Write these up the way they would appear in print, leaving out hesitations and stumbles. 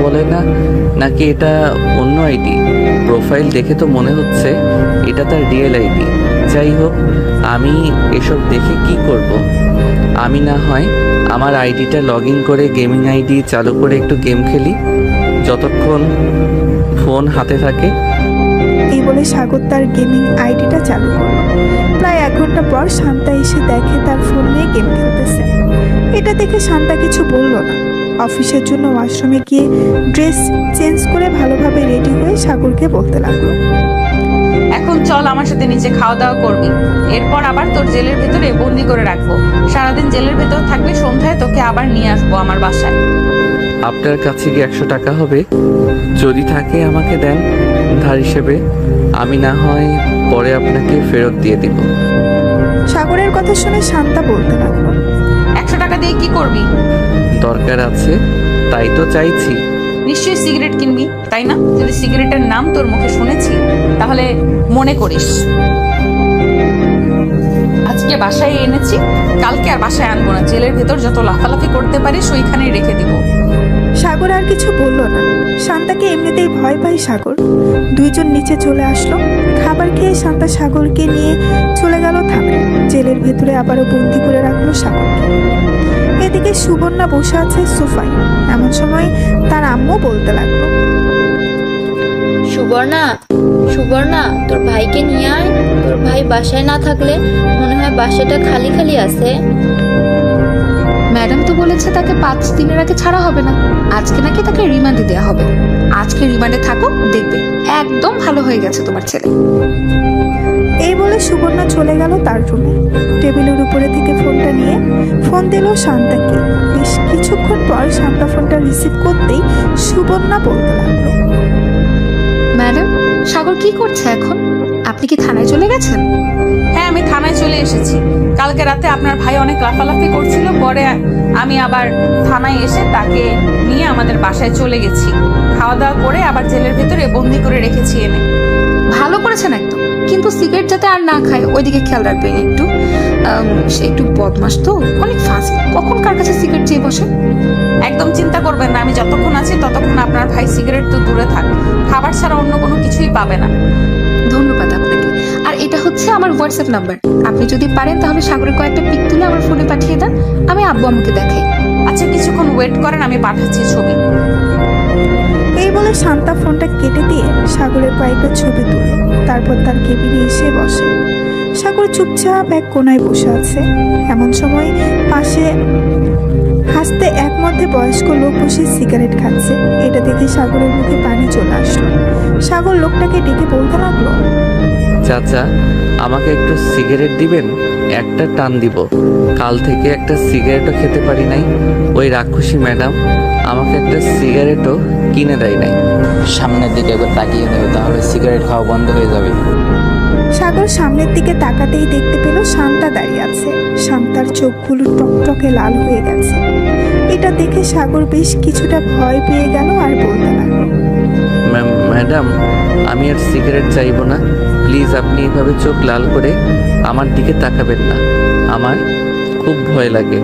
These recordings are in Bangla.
বলে না, নাকি এটা অন্য আইডি? প্রোফাইল দেখে তো মনে হচ্ছে এটা তার রিয়েল আইডি। যাই হোক, আমি এসব দেখে কি করব? আমি না হয় আমার আইডিটা লগ ইন করে গেমিং আইডি চালু করে একটু গেম খেলি, যতক্ষণ ফোন হাতে থাকে। এই বলে সাগর তার গেমিং আইডিটা চালু করলো। প্রায় 1 ঘন্টা পর শান্তা এসে দেখে তার ফোন নিয়ে গেম খেলতেছে। এটা দেখে শান্তা কিছু বলল না। অফিসের জন্য ওয়াশরুমে গিয়ে ড্রেস চেঞ্জ করে ভালোভাবে রেডি হয়ে সাগরকে বলতে লাগলো, এখন চল আমার সাথে নিচে খাওয়া দাওয়া করবি, এরপর আবার তোর জেলের ভেতরে বন্দি করে রাখবো। সারাদিন জেলের ভেতর থাকবি, সন্ধ্যায় তোকে আবার নিয়ে আসবো আমার বাসায়। আপনার কাছে কি 100 টাকা হবে? যদি থাকে আমাকে দেন ধার হিসেবে, আমি না হয় পরে আপনাকে ফেরত দিয়ে দিব। সাগরের কথা শুনে শান্তা বলতে লাগলো, 100 টাকা দিয়ে কি করবি? দরকার আছে, তাই তো চাইছি। নিশ্চয়ই সিগারেট কিনবি, তাই না? যদি সিগারেটের নাম তোর মুখে শুনেছি তাহলে মনে করিস। আজকে বাসায় এনেছি, কালকে আর বাসায় আনবো না। জেলের ভেতর যত লাফালাফি করতে পারিস ওইখানেই রেখে দিব। সাগর আর কিছু বলল না। শান্তাকে এমনিতেই ভয় পায় সাগর। দুইজন নিচে চলে আসলো। খাবার খেয়ে শান্তা সাগরকে নিয়ে চলে গেল থানায়। জেলের ভেতরে আবারও বন্দি করে রাখলো সাগরকে। এদিকে সুবর্ণা বসে আছে সোফায়। এমন সময় তার আম্মু বলতে লাগলো, সুবর্ণা, সুবর্ণা, তোর ভাইকে নিয়ে আয়। তোর ভাই বাসায় না থাকলে মনে হয় বাসাটা খালি খালি আছে। ম্যাডাম তো বলেছে তাকে 5 দিনের আগে ছাড়া হবে না। আজকে নাকি তাকে রিমান্ডে দেওয়া হবে। আজকে রিমান্ডে থাকো, দেখবে একদম ভালো হয়ে গেছে তোমার ছেলে। এই বলে সুবর্ণা চলে গেল তার রুমে। টেবিলের উপরে থেকে ফোনটা নিয়ে ফোন দিল শান্তাকে। বেশ কিছুক্ষণ পর শান্তা ফোনটা রিসিভ করতেই সুবর্ণা বলতে লাগলো, ম্যাডাম, সাগর কি করছে এখন? আপনি কি থানায় চলে গেছেন? হ্যাঁ, আমি থানায় চলে এসেছি। কালকে রাতে আপনার ভাই অনেক লাফালাফি করছিল, পরে আমি আবার থানায় এসে তাকে নিয়ে আমাদের বাসায় চলে গেছি। খাওয়া দাওয়া করে আবার জেলের ভেতরে বন্দি করে রেখেছি এনে। ভালো করেছেন একদম, কিন্তু সিগারেট যাতে আর না খায় ওইদিকে খেয়াল রাখবেন একটু। সে একটু বদমাস তো, অনেক ফাঁসি, কখন কার কাছে সিগারেট চেয়ে বসে। একদম চিন্তা করবেন না, আমি যতক্ষণ আছি ততক্ষণ আপনার ভাই সিগারেট তো দূরে থাক, খাবার ছাড়া অন্য কোনো কিছুই পাবে না। ধন্যবাদ আপনাকে। আর এটা হচ্ছে আমার হোয়াটসঅ্যাপ নাম্বার। আপনি যদি পারেন তাহলে সাগরের কয়েকটা পিক তুলে আমার ফোনে পাঠিয়ে দেন, আমি আব্বু আম্মুকে দেখাই। আচ্ছা, কিছুক্ষণ ওয়েট করেন, আমি পাঠাচ্ছি ছবি। এই বলে শান্তা ফোনটা কেটে দিয়ে সাগরের কয়েকটা ছবি তুলল। তারপর তার কেবিনে এসে বসে। সাগর চুপচাপ এক কোনায় বসে আছে। এমন সময় পাশে হাসতে এক মধ্যে বয়স্ক লোক বসে সিগারেট খাচ্ছে। এটা দেখে সাগরের মুখে পানি চলে আসলো। সাগর লোকটাকে ডেকে বলতে লাগলো, চাচা, আমাকে একটু সিগারেট দিবেন? একটা টান দিব। কাল থেকে একটা সিগারেটও খেতে পারি নাই। ওই রাক্ষসী ম্যাডাম আমাকে একটা সিগারেটও কিনে দেয় নাই। সামনের দিকে একবার তাকিয়ে দেবে, তাহলে সিগারেট খাওয়া বন্ধ হয়ে যাবে। সাগর সামনের দিকে তাকাতেই দেখতে পেল শান্তা দাঁড়িয়ে আছে। শান্তার চোখগুলো টকটকে লাল হয়ে গেছে। এটা দেখে সাগর বেশ কিছুটা ভয় পেয়ে গেল আর বলতে লাগলো, ম্যাডাম, আমি আর সিগারেট চাইবো না। প্লিজ আপনি এভাবে চোখ লাল করে আমার দিকে তাকাবেন না, আমার খুব ভয় লাগে।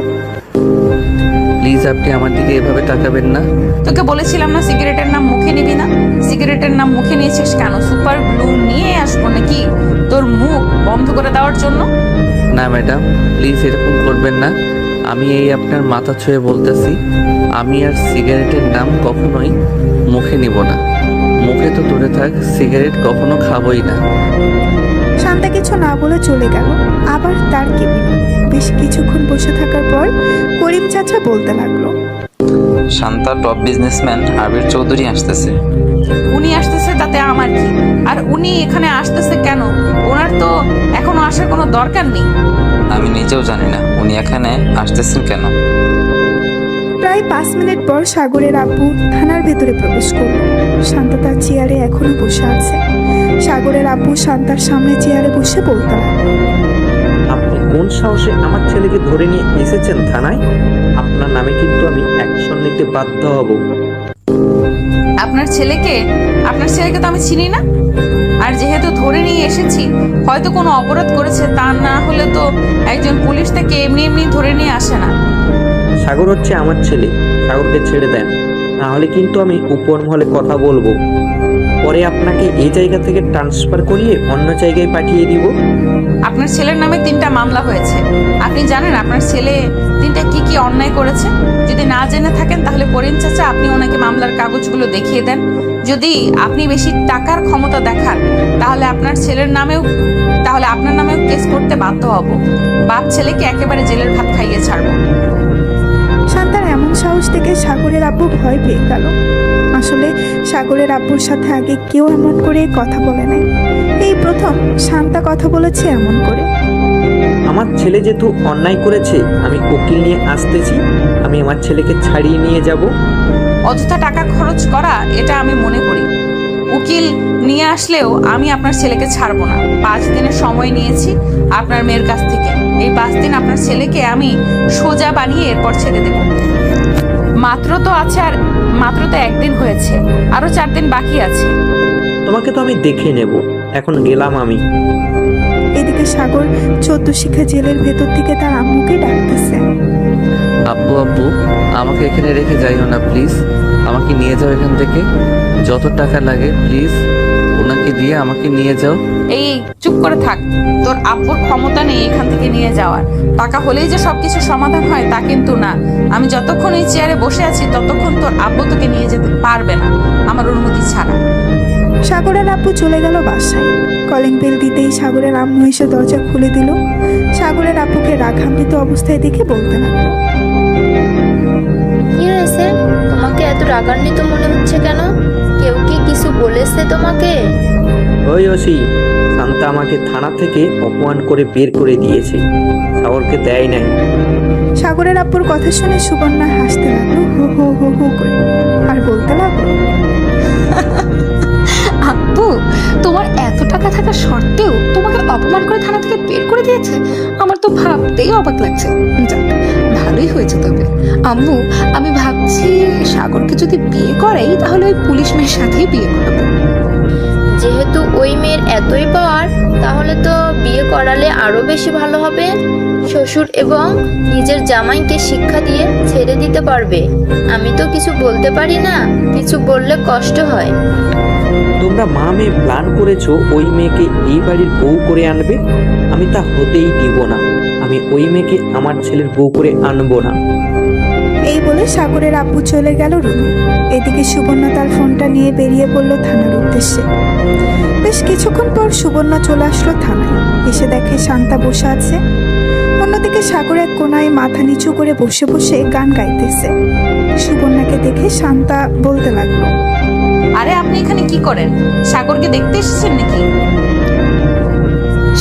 প্লিজ আপনি আমার দিকে এভাবে তাকাবেন না। তোকে বলেছিলাম না সিগারেটের নাম মুখে নিবি না? সিগারেটের নাম মুখে নিয়েছিস কেন? সুপার গ্লু নিয়ে আসবো নাকি তোর মুখ বন্ধ করে দেওয়ার জন্য? না ম্যাডাম, প্লিজ এরকম করবেন না। আমি এই আপনার মাথা ছুঁয়ে বলতেছি, আমি আর সিগারেটের নাম কখনোই মুখে নিব না। মুখে তো দূরে থাক, সিগারেট কখনো খাবই না। শান্তা কিছু না বলে চলে গেল আবার তার কেবিনে। বেশ কিছুক্ষণ বসে থাকার পর করিম চাচা বলতে লাগলো, শান্তা টপ বিজনেসম্যান আবির চৌধুরী আসতেছে। উনি আসতেছে তাতে আমার কি? আর উনি এখানে আসতেছে কেন? ওনার তো এখনো আসার কোনো দরকার নেই। আমি নিজেও জানি না উনি এখানে আসতেছেন কেন। প্রায় 5 মিনিট পর সাগরের আব্বু থানার ভেতরে প্রবেশ করল। শান্তা তার চেয়ারে এখনো বসে আছে। সাগরের আব্বু শান্তার সামনে চেয়ারে বসে বলতে লাগলো, আপনি কোন সাহসে আমার ছেলেকে ধরে নিয়ে এসেছেন থানায়? আপনার নামে কিন্তু আমি অ্যাকশন নিতে বাধ্য হব। আপনার ছেলেকে তো আমি চিনি না। আর যেহেতু ধরে নিয়ে এসেছি, হয়তো কোনো অপরাধ করেছে, তা না হলে তো একজন পুলিশ তাকে এমনি এমনি ধরে নিয়ে আসে না। সাগর হচ্ছে আমার ছেলে, সাগরকে ছেড়ে দেন, না হলে কিন্তু আমি উপর মহলে কথা বলবো। পরে আপনাকে এই জায়গা থেকে ট্রান্সফার করিয়ে অন্য জায়গায় পাঠিয়ে দিব। আপনার ছেলের নামে 3টা মামলা হয়েছে। আপনি জানেন আপনার ছেলে 3টা কি কি অন্যায় করেছে? যদি না জেনে থাকেন তাহলে করিম চাচা আপনি ওনাকে মামলার কাগজগুলো দেখিয়ে দেন। যদি আপনি বেশি টাকার ক্ষমতা দেখান তাহলে আপনার নামেও কেস করতে বাধ্য হব। বাপ ছেলেকে একেবারে জেলের ভাত খাইয়ে ছাড়বো। শান্তার এমন সাহস দেখে সাগরের আব্বু ভয় পেয়ে গেল। আসলে সাগরের আব্বুর সাথে আগে কেউ এমন করে কথা বলে নাই, এই প্রথম শান্তা কথা বলেছে এমন করে। আমার ছেলে যেহেতু অন্যায় করেছে, আমি উকিল নিয়ে আসতেছি। আমি আমার ছেলেকে ছাড়িয়ে নিয়ে যাব। অযথা টাকা খরচ করা এটা আমি মনে করি। উকিল নিয়ে আসলেও আমি আপনার ছেলেকে ছাড়বো না। 5 দিনের সময় নিয়েছি আপনার মেয়ের কাছ থেকে। এই 5 দিন আপনার ছেলেকে আমি সোজা বানিয়ে এরপর ছেড়ে দেব। মাত্র তো 1 দিন হয়েছে, আরো 4 দিন বাকি আছে। তোমাকে তো আমি দেখে নেব। এখন গেলাম আমি। এদিকে সাগর 14 শিখা জেলের ভেতর থেকে তার আম্মুকে ডাকতেছে। আব্বু আব্বু, আমাকে এখানে রেখে যাইও না প্লিজ। আমাকে নিয়ে যাও এখান থেকে, যত টাকা লাগে প্লিজ ওনাকে দিয়ে আমাকে নিয়ে যাও। এই চুপ করে থাক। তোর আব্বুর ক্ষমতা নেই এখান থেকে নিয়ে যাওয়ার। টাকা হলেই যে সবকিছু সমাধান হয় তা কিন্তু না। আমি যতক্ষণ এই চেয়ারে বসে আছি ততক্ষণ তোর আব্বু তোকে নিয়ে যেতে পারবে না আমার অনুমতি ছাড়া। সাগরের আব্বু চলে গেল বাসায়। কলিং বেল দিতেই সাগরের আম্মু এসে দরজা খুলে দিল। সাগরের আব্বুকে রাগান্বিত অবস্থায় দেখে বলতে লাগলো, কি হয়েছে? তোমাকে এত রাগান্বিত মনে হচ্ছে কেন? কেউ কি কিছু বলেছে তোমাকে? ওই ওসি, শান্তা আমাকে থানা থেকে অপমান করে বের করে দিয়েছে, সাগরকে দেয় নাই। সাগরের আব্বুর কথা শুনে সুবর্ণা হাসতে লাগলো হু হু হু হু করে, আর বলতে লাগলো, আব্বু, তোমার এত টাকা থাকা সত্ত্বেও তোমাকে অপমান করে থানা থেকে বের করে দিয়েছে? আমার তো ভাবতেই অবাক লাগছে। যাক, ভালোই হয়েছে তবে। আম্মু, আমি ভাবছি সাগরকে যদি বিয়ে করাই তাহলে ওই পুলিশ মেয়ের সাথেই বিয়ে করাবো। যেহেতু ওই মেয়ের এতই পাওয়ার, তাহলে তো বিয়ে করালে আরো বেশি ভালো হবে। শ্বশুর এবং নিজের জামাইকে শিক্ষা দিয়ে ছেড়ে দিতে পারবে। আমি তো কিছু বলতে পারি না, কিছু বললে কষ্ট হয়। তোমরা মা মেয়ে প্ল্যান করেছো ওই মেয়েকে এই বাড়ির বউ করে আনবে। আমি তা হতেই দিব না। আমি ওই মেয়েকে আমার ছেলের বউ করে আনবো না। এই বলে সাগরের আব্বু চলে গেল রুমে। এদিকে সুবর্ণা তার ফোনটা নিয়ে বেরিয়ে পড়ল থানার উদ্দেশ্যে। বেশ কিছুক্ষণ পর সুবর্ণা চলে আসলো থানায়। এসে দেখে শান্তা বসে আছে। অন্যদিকে সাগর এক কোনায় মাথা নিচু করে বসে বসে গান গাইতেছে। সুবর্ণাকে দেখে শান্তা বলতে লাগলো, আরে আপনি এখানে কি করেন? সাগরকে দেখতে এসেছেন নাকি?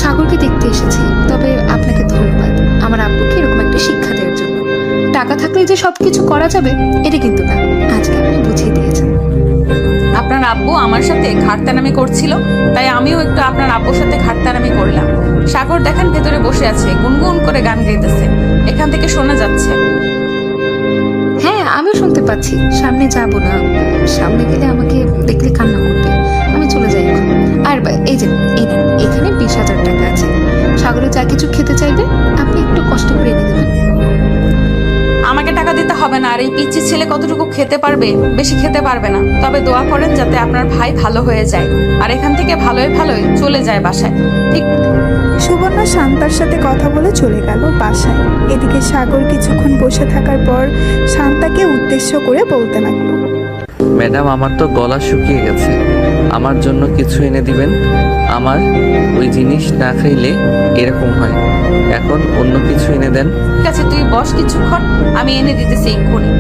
সাগরকে দেখতে এসেছি, তবে আপনাকে ধন্যবাদ আমার আব্বুকে এরকম একটা শিক্ষা দেওয়ার জন্য। টাকা থাকলে যে সবকিছু করা যাবে এটা কিন্তু না, আজকে আপনি বুঝিয়ে দিয়েছেন। আপনার আব্বু আমার সাথে ঘাটতানামি করছিল, তাই আমিও একটু আপনার আব্বুর সাথে ঘাটতানামি করলাম। সাগর দেখেন ভেতরে বসে আছে, গুনগুন করে গান গাইতেছে, এখান থেকে শোনা যাচ্ছে। হ্যাঁ, আমিও শুনতে পাচ্ছি। সামনে যাব না, সামনে গেলে আমাকে দেখলে কান্না করবে। আমি চলে যাই এখন। আর এই যে এই নেন, এখানে 20,000 টাকা আছে। সাগরে যা কিছু খেতে চাইবে আপনি একটু কষ্ট করে এনে দেবেন। আমাকে টাকা দিতে হবে না। আর এই পিচ্চি ছেলে কতটুকু খেতে পারবে? বেশি খেতে পারবে না। তবে দোয়া করেন যাতে আপনার ভাই ভালো হয়ে যায় আর এখান থেকে ভালোই ভালোই চলে যায় বাসায়। ঠিক। সুবর্ণা শান্তার সাথে কথা বলে চলে গেল বাসায়। এদিকে সাগর কিছুক্ষণ বসে থাকার পর শান্তাকে উদ্দেশ্য করে বলতে লাগলো, ম্যাডাম, আমার তো গলা শুকিয়ে গেছে, আমার জন্য কিছু এনে দিবেন। আমার ওই জিনিস না খাইলে এরকম হয়, এখন অন্য কিছু এনে দেন। ঠিক আছে, তুই বস কিছুক্ষণ, আমি এনে দিতেছি এক্ষুনি।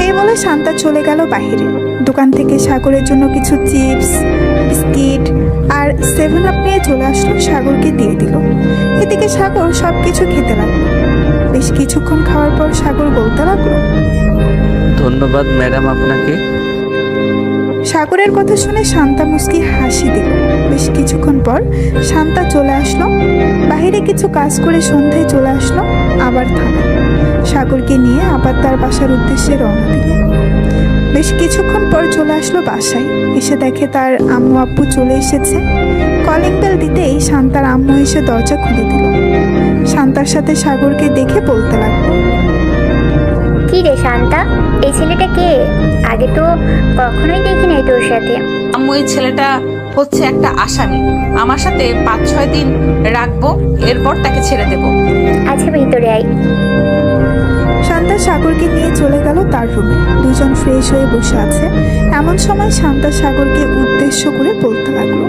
এই বলে শান্তা চলে গেল বাইরে। দোকান থেকে সাগরের জন্য কিছু চিপস, বিস্কিট আর 7 আপ নিয়ে চলে আসলো, সাগরকে দিয়ে দিল। এদিকে সাগর সবকিছু খেতে লাগলো। বেশ কিছুক্ষণ খাওয়ার পর সাগর বলতে লাগলো, ধন্যবাদ ম্যাডাম আপনাকে। সাগরের কথা শুনে শান্তা মুস্কি হাসি দিল। বেশ কিছুক্ষণ পর শান্তা চলে আসলো বাইরে, কিছু কাজ করে সন্ধ্যায় চলে আসলো আবার থানায়। সাগরকে নিয়ে আবার তার বাসার উদ্দেশ্যে রওনা দিল। বেশ কিছুক্ষণ পর চলে আসলো বাসায়। এসে দেখে তার আম্মু আব্বু চলে এসেছে। কলিং বেল দিতেই শান্তার আম্মু এসে দরজা খুলে দিল। শান্তার সাথে সাগরকে দেখে বলতে লাগলো, কি রে শান্তা, এই ছেলেটা কে? আগে তো কখনোই দেখি নাই তোর সাথে। আম্মু, এই ছেলেটা হচ্ছে একটা আসামি। আমার সাথে 5-6 দিন রাখবো, এরপর তাকে ছেড়ে দেব। আচ্ছা, ভিতরে আয়। শান্তা সাগরকে নিয়ে চলে গেল তার রুমে। দুজন ফ্রেশ হয়ে বসে আছে। এমন সময় শান্তা সাগরকে উদ্দেশ্য করে বলতে লাগলো,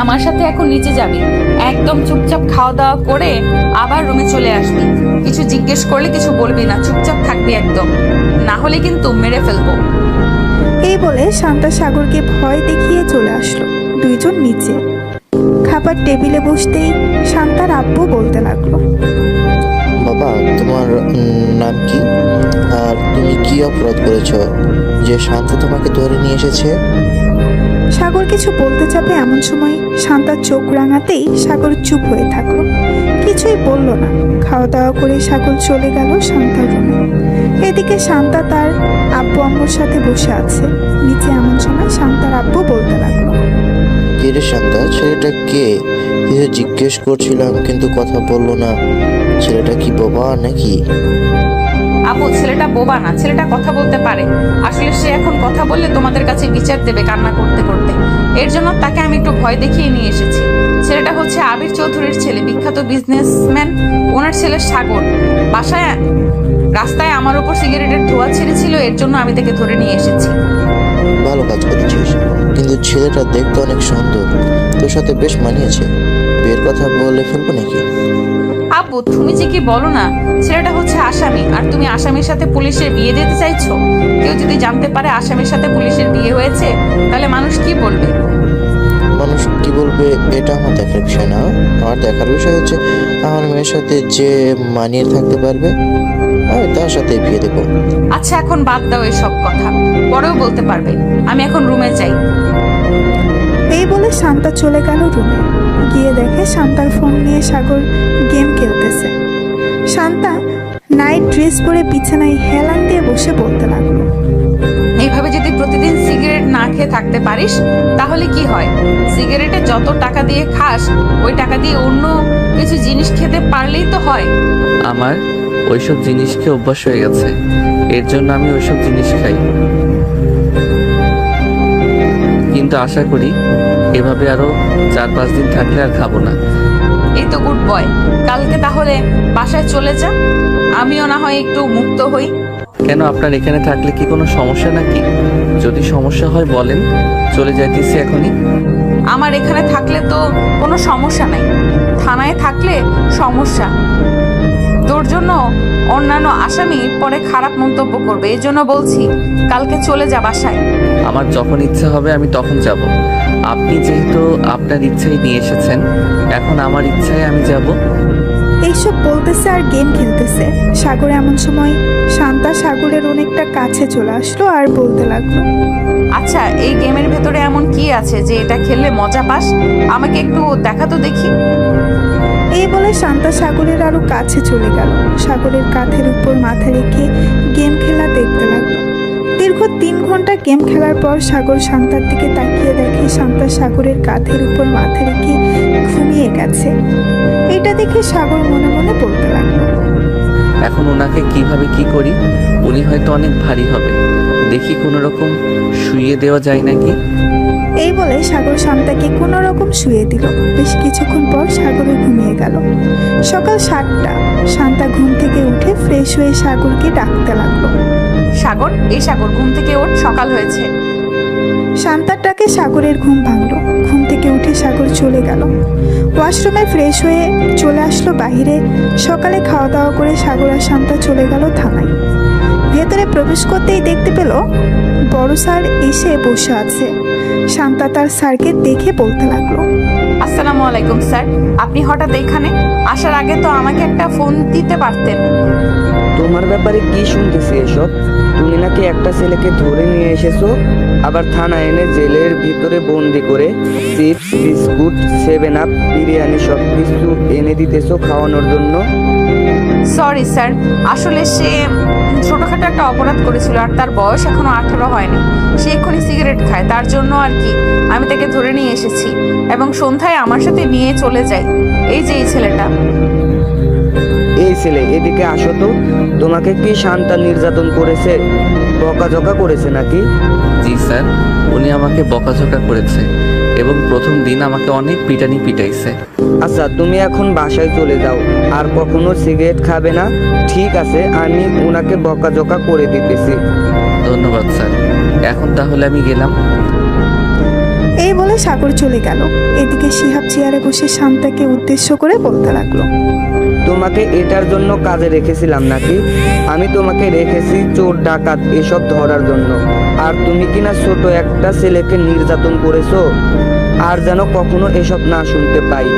আমার সাথে এখন নিচে যাবি, একদম চুপচাপ খাওয়া দাওয়া করে আবার রুমে চলে আসবি। কিছু জিজ্ঞেস করলে কিছু বলবি না, চুপচাপ থাকবি একদম, না হলে কিন্তু মেরে ফেলবো। এই বলে শান্তা সাগরকে ভয় দেখিয়ে চলে আসলো। দুইজন নিচে খাবার টেবিলে বসতেই শান্তার আব্বু বলতে লাগলো, বাবা, তোমার নাম কি? আর তুমি কি অপরাধ করেছো যে শান্তা তোমাকে ধরে নিয়ে এসেছে? সাগর কিছু বলতে যাবে এমন সময় শান্তার চোখ রাঙাতেই সাগর চুপ হয়ে থাকলো, কিছুই বলল না। খাওয়া দাওয়া করে সাগর চলে গেল শান্তার রুমে। এদিকে শান্তা তার আব্বু আম্মুর সাথে বসে আছে নিচে। এমন সময় শান্তার আব্বু বলতে লাগলো, কে রে শান্তা? ছেলেটা কে? কিছু জিজ্ঞেস করছিলাম কিন্তু কথা বললো না। ছেলেটা কি বোবা নাকি? আপু, ছেলেটা বোবা না, ছেলেটা কথা বলতে পারে। আসলে সে এখন কথা বললে তোমাদের কাছে বিচার দেবে কান্না করতে করতে। এর জন্য তাকে আমি একটু ভয় দেখিয়ে নিয়ে এসেছি। ছেলেটা হচ্ছে আবির চৌধুরীর ছেলে, বিখ্যাত বিজনেসম্যান। ওনার ছেলে সাগর বাসায় রাস্তায় আমার উপর সিগারেটের ধোঁয়া ছেড়েছিল, এর জন্য আমি তাকে ধরে নিয়ে এসেছি। ভালো কাজ করেছিস, কিন্তু ছেলেটা দেখতে অনেক সুন্দর, তোর সাথে বেশ মানিয়েছে। বিয়ের কথা বলে ফেলবো নাকি? আব্বু, তুমি যে কি বলো না, ছেলেটা হচ্ছে আসামি, আর তুমি আসামির সাথে পুলিশের বিয়ে দিতে চাইছো? কেউ যদি জানতে পারে আসামির সাথে পুলিশের বিয়ে হয়েছে, তাহলে মানুষ কি বলবে? মানুষ কি বলবে এটা আমার দেখার বিষয় না। আমার দেখার বিষয় হচ্ছে আমার মেয়ের সাথে যে মানিয়ে থাকতে পারবে আমি তার সাথে বিয়ে দেবো। আচ্ছা, এখন বাদ দাও এসব কথা, পরেও বলতে পারবে। আমি এখন রুমে যাই। এই বলে শান্তা চলে গেল রুমে। গিয়ে দেখে শান্তার ফোন নিয়ে সাগর গেম খেলতেছে। শান্তা নাইট ড্রেস পরে বিছানায় হেলান দিয়ে বসে বলতে লাগলো, এইভাবে যদি প্রতিদিন সিগারেট না খেয়ে থাকতে পারিস তাহলে কি হয়? সিগারেটে যত টাকা দিয়ে খাস, ওই টাকা দিয়ে অন্য কিছু জিনিস খেতে পারলেই তো হয়। আমার ওইসব জিনিস খেয়ে অভ্যাস হয়ে গেছে, এর জন্য আমি ওইসব জিনিস খাই। কিন্তু আশা করি এভাবে আরো 4-5 দিন থাকলে আর খাবো না। এই তো গুড বয়, কালকে তাহলে বাসায় চলে যা, আমিও না হয় একটু মুক্ত হই। কেন, আপনার এখানে থাকলে কি কোনো সমস্যা নাকি? যদি সমস্যা হয় বলেন, চলে যাইতেছি এখনই। আমার এখানে থাকলে তো কোনো সমস্যা নাই, থানায় থাকলে সমস্যা। তোর জন্য অন্যান্য আসামি পরে খারাপ মন্তব্য করবে, এই জন্য বলছি কালকে চলে যা বাসায়। আমার যখন ইচ্ছা হবে আমি তখন যাব। আপনি যেহেতু আপনার ইচ্ছাই নিয়ে এসেছেন, এখন আমার ইচ্ছায় আমি যাব। এইসব বলতেছে আর গেম খেলতেছে। সাগর এমন সময় শান্তা সাগরের অনেকটা কাছে চলে আসলো আর বলতে লাগলো, আচ্ছা, এই গেমের ভেতরে এমন কি আছে যে এটা খেললে মজা পাস? আমাকে একটু দেখা তো দেখি। এই বলে শান্তা সাগরের আরো কাছে চলে গেল। সাগরের কাঁধের উপর মাথা রেখে গেম খেলা দেখতে লাগলো। দীর্ঘ 3 ঘন্টা গেম খেলার পর সাগর শান্তার দিকে তাকিয়ে দেখে শান্তা সাগরের কাঁধের উপর মাথা রেখে ঘুমিয়ে গেছে। এটা দেখে সাগর মনে মনে বলতে লাগলো, এখন ওনাকে কিভাবে কি করি? উনি হয়তো অনেক ভারী হবে, দেখি কোনো রকম শুইয়ে দেওয়া যায় নাকি। এই বলে সাগর শান্তাকে কোনো রকম শুয়ে দিল। বেশ কিছুক্ষণ পর সাগরও ঘুমিয়ে গেল। সকাল 7টা। শান্তা ঘুম থেকে উঠে ফ্রেশ হয়ে সাগরকে ডাকতে লাগলো, সাগর, এই সাগর, ঘুম থেকে ওঠ, সকাল হয়েছে। শান্তার ডাকে সাগরের ঘুম ভাঙলো। ঘুম থেকে উঠে সাগর চলে গেল ওয়াশরুমে। ফ্রেশ হয়ে চলে আসলো বাহিরে। সকালে খাওয়া দাওয়া করে সাগর আর শান্তা চলে গেল থানায়। ভেতরে প্রবেশ করতেই দেখতে পেল বড় স্যার এসে বসে আছে। শান্তা তার স্যারকে দেখে বলতে লাগলো, আসসালামু আলাইকুম স্যার, আপনি হঠাৎ এখানে? আসার আগে তো আমাকে একটা ফোন দিতে পারতেন। তোমার ব্যাপারে কি শুনতেছি এসব? তুমি নাকি একটা ছেলেকে ধরে নিয়ে এসেছো, আবার থানায় এনে জেলের ভিতরে বন্দি করে চিপস, বিস্কুট, 7 আপ, বিরিয়ানি সব কিছু এনে দিতেছো খাওয়ানোর জন্য। সরি স্যার, আসলে সে ছোটখাটো একটা অপরাধ করেছিল, আর তার বয়স এখনো 18 হয়নি। সে এক্ষুনি সিগারেট খায়, তার জন্য আর কি আমি তাকে ধরে নিয়ে এসেছি এবং সন্ধ্যায় আমার সাথে নিয়ে চলে যাই। এই যে এই ছেলেটা। এই এই ছেলে, এদিকে আসো তো। তোমাকে কি শান্তা নির্যাতন করেছে, বকাঝকা করেছে নাকি? জি স্যার, উনি আমাকে বকাঝকা করেছে এবং প্রথম দিন আমাকে অনেক পিটানি পিটাইছে। আচ্ছা, তুমি এখন বাসায় চলে যাও, আর কখনো সিগারেট খাবে না, ঠিক আছে? আমি ওনাকে বকাঝকা করে দিতেছি। ধন্যবাদ স্যার, এখন তাহলে আমি গেলাম। এই বলে সাগর চলে গেল। এদিকে শিহাব চেয়ারে বসে শান্তাকে উদ্দেশ্য করে বলতে লাগলো, তোমাকে এটার জন্য কাজে রেখেছিলাম নাকি? আমি তোমাকে রেখেছি চোর ডাকাত এসব ধরার জন্য, আর তুমি কিনা ছোট একটা ছেলেকে নির্যাতন করেছো। আর যেন কখনো এসব না শুনতে পাই।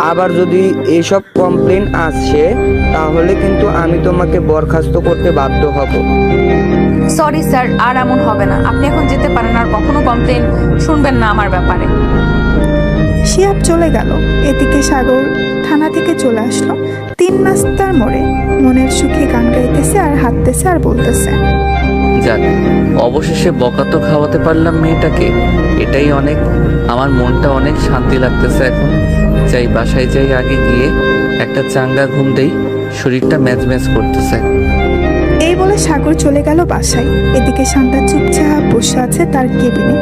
আবার যদি এসব কমপ্লেন আসে তাহলে কিন্তু আমি তোমাকে বরখাস্ত করতে বাধ্য হব। সরি স্যার, আর এমন হবে না। আপনি এখন যেতে পারেন, আর কখনো কমপ্লেন শুনবেন না আমার ব্যাপারে। শিহাব চলে গেল। এদিকে সাগর থানা থেকে চলে আসলো। 3 রাস্তার মোড়ে মনের সুখে গান গাইতেছে আর হাঁটতেছে আর বলতেছে, যাক, অবশেষে বকা তো খাওয়াতে পারলাম মেয়েটাকে, এটাই অনেক। আমার মনটা অনেক শান্তি লাগতেছে এখন। যাই বাসায় যাই, আগে গিয়ে একটা চাঙ্গা ঘুম দেই, শরীরটা ম্যাজ ম্যাজ করতেছে। এই বলে সাগর চলে গেল বাসায়। এদিকে শান্তা চুপচাপ বসে আছে তার কেবিনে।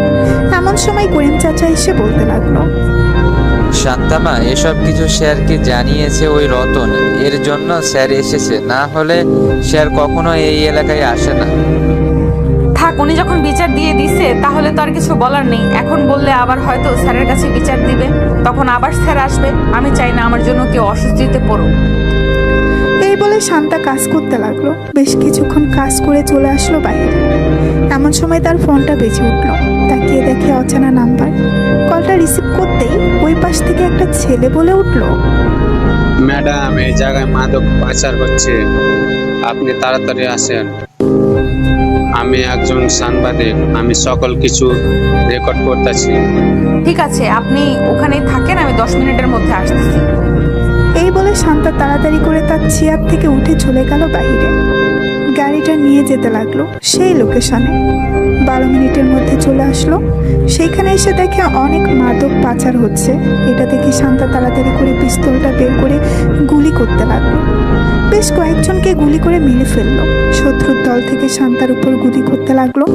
এমন সময় করিম চাচা এসে বলতে লাগলো, শান্তামা, এসব কিছু স্যারকে জানিয়েছে ওই রতন, এর জন্য স্যার এসেছে, না হলে স্যার কখনো এই এলাকায় আসে না। থাক, উনি যখন বিচার দিয়ে দিছে তাহলে তো আর কিছু বলার নেই। এখন বললে আবার হয়তো স্যারের কাছে বিচার দিবে, তখন আবার স্যার আসবে। আমি চাই না আমার জন্য কেউ অস্বস্তিতে পড়ুক। এই বলে শান্তা কাজ করতে লাগলো। বেশ কিছুক্ষণ কাজ করে চলে আসলো বাইরে। এমন সময় তার ফোনটা বেজে উঠলো। তাকিয়ে দেখে অচেনা নাম্বার। কলটা রিসিভ করতেই ওই পাশ থেকে একটা ছেলে বলে উঠলো, ম্যাডাম, এই জায়গায় মাদক পাচার হচ্ছে, আপনি তাড়াতাড়ি আসেন। আমি একজন সাংবাদিক, আমি সকল কিছু রেকর্ড করতেছি। ঠিক আছে, আপনি ওখানেই থাকেন, আমি 10 মিনিটের মধ্যে আসতেছি। এই বলে শান্তা তাড়াতাড়ি করে তার চেয়ার থেকে উঠে চলে গেল বাইরে। গাড়িটা নিয়ে যেতে লাগলো সেই লোকেশনে। 12 মিনিটের মধ্যে চলে আসলো। সেইখানে এসে দেখে অনেক মাদক পাচার হচ্ছে। এটা দেখে শান্তা তাড়াতাড়ি করে পিস্তলটা বের করে গুলি করতে লাগলো। বেশ কয়েকজনকে গুলি করে মেরে ফেললো। শত্রুর দল থেকে শান্তার উপর গুলি করতে লাগলো।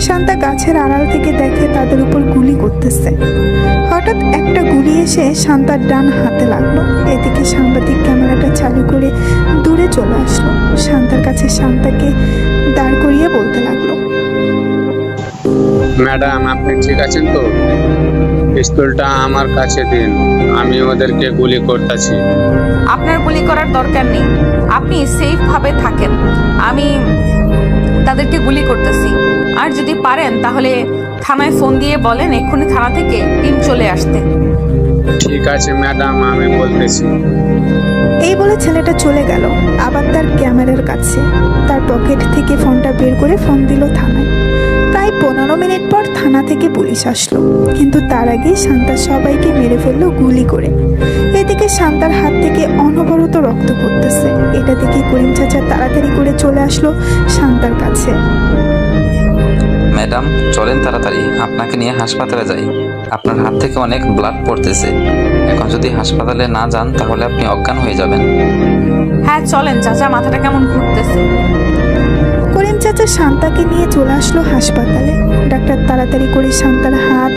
শান্তা গাছের আড়াল থেকে দেখে তাদের উপর গুলি করতেছে। হঠাৎ একটা গুলি এসে শান্তার ডান হাতে লাগলো। এদিকে সাংবাদিক ক্যামেরাটা চালু করে দূরে চলে আসলো। শান্তার কাছে শান্তাকে দাঁড় করিয়ে বলতে লাগলো, ম্যাডাম, আপনি ঠিক আছেন তো? পিস্তলটা আমার কাছে দিন, আমি ওদেরকে গুলি করতেছি। আপনার গুলি করার দরকার নেই, আপনি সেফ ভাবে থাকেন। আমি তাদেরকে গুলি করতেছি। আর যদি পারেন তাহলে থানায় ফোন দিয়ে বলেন এক্ষুনি থানা থেকে টিম চলে আসতে। ঠিক আছে ম্যাডাম, আমি বলতেছি। এই বলে ছেলেটা চলে গেল আবার তার ক্যামেরার কাছে। তার পকেট থেকে ফোনটা বের করে ফোন দিল থানায়। প্রায় 15 মিনিট পর থানা থেকে পুলিশ আসলো, কিন্তু তার আগেই শান্তা সবাইকে মেরে ফেললো গুলি করে। এদিকে শান্তার হাত থেকে অনবরত রক্ত পড়তেছে। এটা দেখে করিম চাচা তাড়াতাড়ি করে চলে আসলো শান্তার কাছে। ম্যাডাম, চলেন তাড়াতাড়ি, আপনাকে নিয়ে হাসপাতালে যাই। আপনার হাত থেকে অনেক ব্লাড পড়তেছে, এখন যদি হাসপাতালে না যান তাহলে আপনি অজ্ঞান হয়ে যাবেন। হ্যাঁ চলেন চাচা, মাথাটা কেমন ঘুরতেছে। করিম চাচা শান্তাকে নিয়ে চলে আসলো হাসপাতালে। ডাক্তার তাড়াতাড়ি করে শান্তার হাত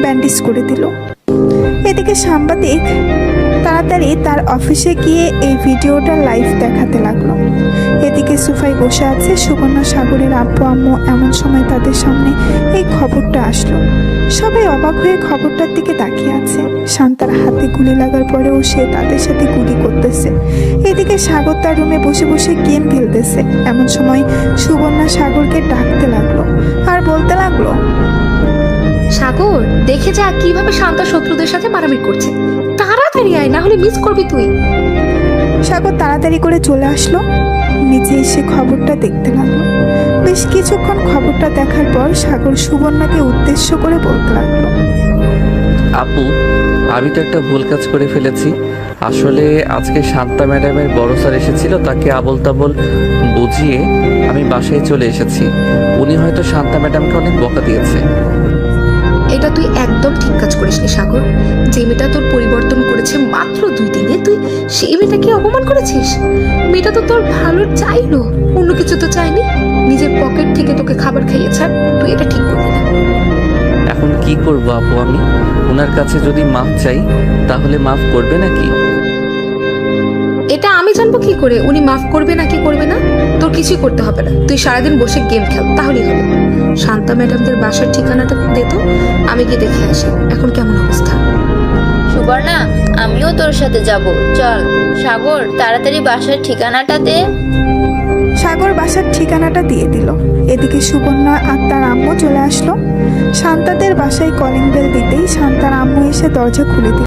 ব্যান্ডেজ করে দিল। এদিকে সাংবাদিক তাড়াতাড়ি তার অফিসে গিয়ে এই ভিডিওটা লাইভ দেখাতে লাগলো। এদিকে সোফায় বসে আছে সুবর্ণা সাগরের আব্বু আম্মু। এমন সময় তাদের সামনে এই খবরটা আসলো। সবাই অবাক হয়ে খবরটার দিকে তাকিয়ে আছে। শান্তার হাতে গুলি লাগার পরেও সে তাদের সাথে গুলি করতেছে। এদিকে সাগর তার রুমে বসে বসে গেম খেলতেছে। এমন সময় সুবর্ণা সাগরকে ডাকতে লাগলো আর বলতে লাগলো, সাগর, দেখে যা কিভাবে শান্তা শত্রুদের সাথে মারামারি করছে। তাড়াতাড়ি আয়, না হলে মিস করবি তুই। সাগর তাড়াতাড়ি করে চলে আসলো। নিচে এসে খবরটা দেখতে লাগলো। বেশ কিছুক্ষণ খবরটা দেখার পর সাগর সুবর্ণাকে উদ্দেশ্য করে বলতে লাগলো, আপু, আমি তো একটা ভুল কাজ করে ফেলেছি। আসলে আজকে শান্তা ম্যাডামের বড় স্যার এসেছিল, তাকে আবল তাবল বুঝিয়ে আমি বাসায় চলে এসেছি। উনি হয়তো শান্তা ম্যাডামকে অনেক বকা দিয়েছে। এটা তুই একদম ঠিক কাজ করিসনি সাগর। যে মেয়েটা তোর পরিবর্তন করেছে মাত্র 2 দিনে, তুই সেই মেয়েটাকে অপমান করেছিস। মেয়েটা তো তোর ভালো চাইলো, অন্য কিছু তো চাইনি। নিজের পকেট থেকে তোকে খাবার খাইয়েছে, আর তুই এটা ঠিক করলি না। এখন কি করব আপু আমি? ওনার কাছে যদি মাফ চাই তাহলে মাফ করবে নাকি? এটা আমি জানবো কি করে উনি মাফ করবে নাকি করবে না? তোর কিছুই করতে হবে না, তুই সারাদিন বসে গেম খেল, তাহলেই হবে। শান্তা ম্যাডামদের বাসার ঠিকানাটা দে তো, আমি গিয়ে দেখে আসি এখন কেমন অবস্থা। সুবর্ণা, আমিও তোর সাথে যাব, চল। সাগর, তাড়াতাড়ি বাসার ঠিকানাটা দে। সাগর বাসার ঠিকানাটা দিয়ে দিল। এদিকে সুবর্ণা আর তার আম্মু চলে আসলো। শান্তাদের বাসায় কলিং বেল দিতেই শান্তার আম্মু এসে দরজা খুলে দিল।